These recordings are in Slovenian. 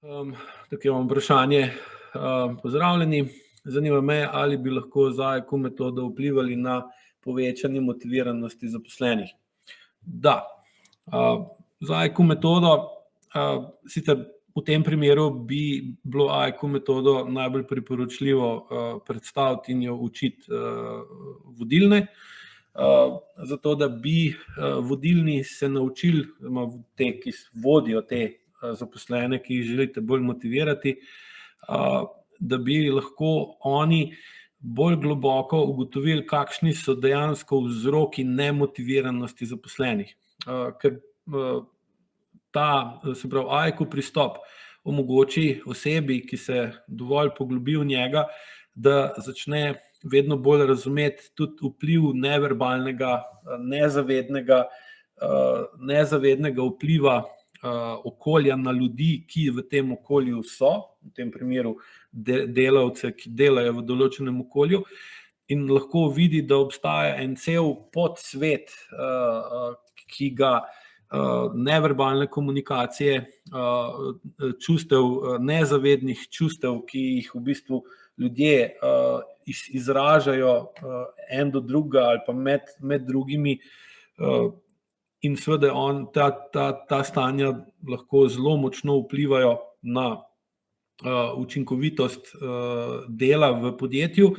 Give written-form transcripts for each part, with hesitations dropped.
Tukaj imam vprašanje. Pozdravljeni. Zanima me, ali bi lahko z AIQ metodo vplivali na povečanje motiviranosti zaposlenih. Da, z AIQ metodo, sicer v tem primeru bi bilo AIQ metodo najbolj priporočljivo predstaviti in jo učiti vodilne, zato da bi vodilni se naučili, te, ki vodijo te zaposlene, ki jih želite bolj motivirati, da bi lahko oni bolj globoko ugotovili, kakšni so dejansko vzroki nemotiviranosti zaposlenih. Ker ta, se pravi, AIQ pristop omogoči osebi, ki se dovolj poglobi v njega, da začne vedno bolj razumeti tudi vpliv neverbalnega, nezavednega vpliva okolja na ljudi, ki v tem okolju so, v tem primeru delavce, ki delajo v določenem okolju, in lahko vidi, da obstaja en cel podsvet, ki ga neverbalne komunikacije, čustev, nezavednih čustev, ki jih v bistvu ljudje izražajo en do drugega ali pa med drugimi, in seveda ta stanja lahko zelo močno vplivajo na učinkovitost dela v podjetju.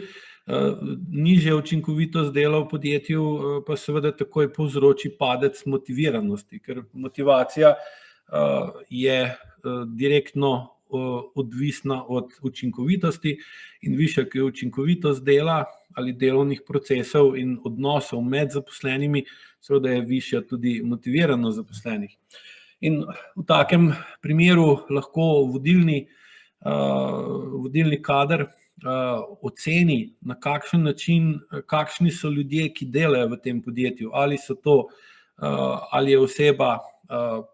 Nižja učinkovitost dela v podjetju pa seveda takoj povzroči padec motiviranosti, ker motivacija je direktno odvisna od učinkovitosti, in višja je učinkovitost dela ali delovnih procesov in odnosov med zaposlenimi, seveda je višja tudi motiviranost zaposlenih. In v takem primeru lahko vodilni kader oceni, na kakšen način, kakšni so ljudje, ki delajo v tem podjetju, ali je oseba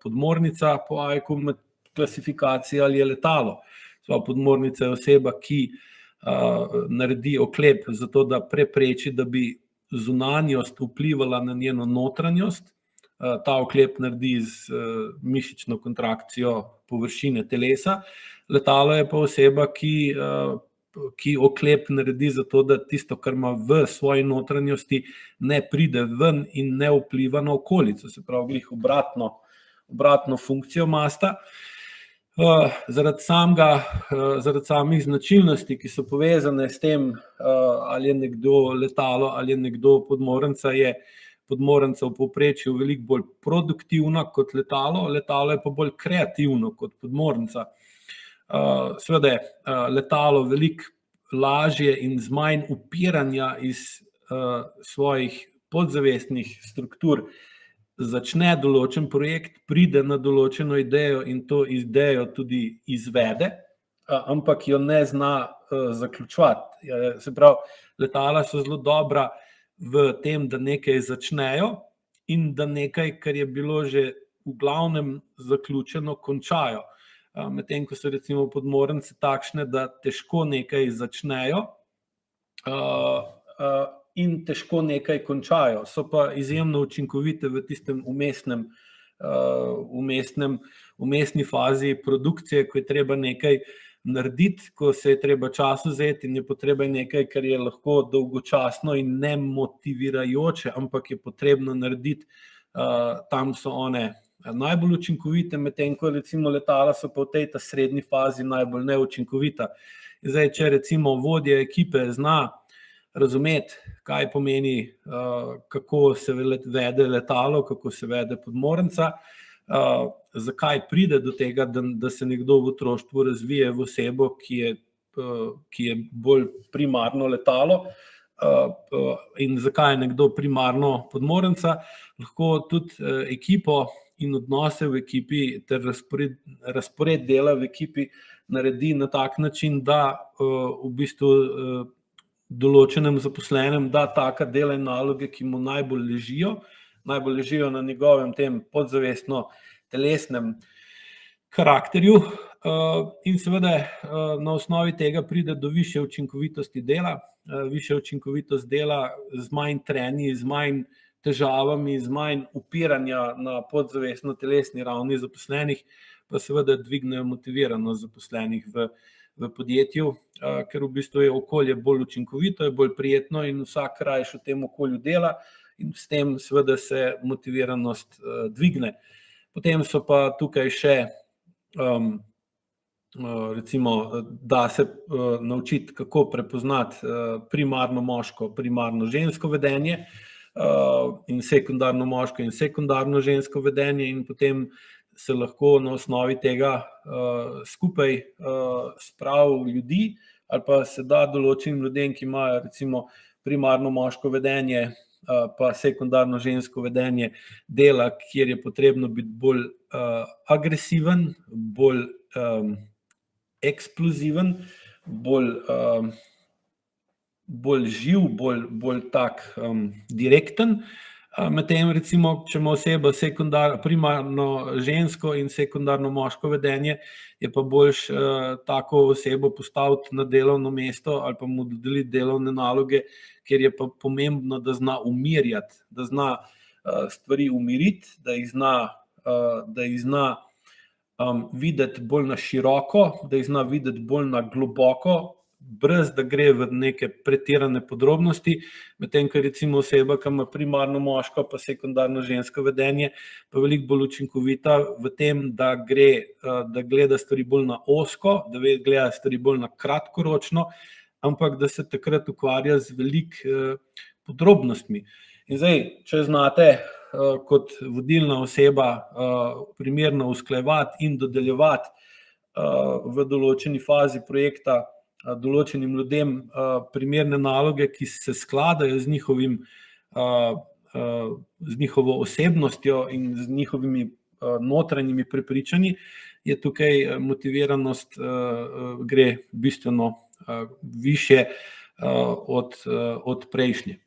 podmornica po AIQ klasifikaciji ali je letalo. Podmornica je oseba, ki naredi oklep zato, da prepreči, da bi zunanjost vplivala na njeno notranjost. Ta oklep naredi z mišično kontrakcijo površine telesa. Letalo je pa oseba, ki oklep naredi zato, da tisto, kar ima v svoji notranjosti, ne pride ven in ne vpliva na okolico, se pravi, glih obratno funkcijo imata. Zaradi samih značilnosti, ki so povezane s tem, ali je nekdo letalo ali je nekdo podmornica, je podmornica v povprečju veliko bolj produktivna kot letalo, letalo je pa bolj kreativno kot podmornica. Seveda letalo veliko lažje in z manj upiranja iz svojih podzavestnih struktur začne določen projekt, pride na določeno idejo in to idejo tudi izvede, ampak jo ne zna zaključevati. Se pravi, letala so zelo dobra v tem, da nekaj začnejo in da nekaj, kar je bilo že v glavnem zaključeno, končajo. Medtem ko so recimo podmornice takšne, da težko nekaj začnejo in težko nekaj končajo, so pa izjemno učinkovite v tistem vmesni fazi produkcije, ko je treba nekaj narediti, ko se je treba čas vzeti in je potrebno nekaj, kar je lahko dolgočasno in nemotivirajoče, ampak je potrebno narediti. Tam so one najbolj učinkovite, medtem ko recimo letala so pa v tej srednji fazi najbolj neučinkovita. Zdaj, če recimo vodja ekipe zna razumeti, kaj pomeni, kako se vede letalo, kako se vede podmornica, zakaj pride do tega, da se nekdo v otroštvu razvije v osebo, ki je bolj primarno letalo, in zakaj je nekdo primarno podmornica, lahko tudi ekipo in odnose v ekipi ter razpored dela v ekipi naredi na tak način, da v bistvu določenem zaposlenem da taka dela in naloge, ki mu najbolj ležijo na njegovem tem podzavestno telesnem karakterju, in seveda na osnovi tega pride do višje učinkovitosti dela. Višja učinkovitost dela z manj trenji, z manj težavami, z manj upiranja na podzavestno telesni ravni zaposlenih pa seveda dvignejo motiviranost zaposlenih v podjetju, ker v bistvu je okolje bolj učinkovito, je bolj prijetno in vsak rajš v tem okolju dela in s tem seveda se motiviranost dvigne. Potem so pa tukaj še recimo, da se naučiti, kako prepoznati primarno moško, primarno žensko vedenje in sekundarno moško in sekundarno žensko vedenje in potem se lahko na osnovi tega skupaj spravi ljudi ali pa se da določenim ljudem, ki imajo recimo primarno moško vedenje pa sekundarno žensko vedenje dela, kjer je potrebno biti bolj agresiven, bolj eksploziven, bolj živ, bolj tak direkten. Medtem recimo, če ima oseba primarno žensko in sekundarno moško vedenje, je pa boljš tako osebo postaviti na delovno mesto ali pa mu dodeliti delovne naloge, kjer je pa pomembno, da zna umirjati, da zna stvari umiriti, da jih zna videti bolj na široko, da jih zna videti bolj na globoko, brez da gre v neke pretirane podrobnosti, medtem ko recimo oseba, ki ima primarno moško pa sekundarno žensko vedenje, pa veliko bolj učinkovita v tem, da gleda stvari bolj na ozko, da gleda stvari bolj na kratkoročno, ampak da se takrat ukvarja z veliko podrobnostmi. In zdaj, če znate kot vodilna oseba primerno usklajevati in dodeljevati v določeni fazi projekta določenim ljudem primerne naloge, ki se skladajo z njihovo osebnostjo in z njihovimi notranjimi prepričanji, je tukaj motiviranost gre bistveno višje od prejšnje.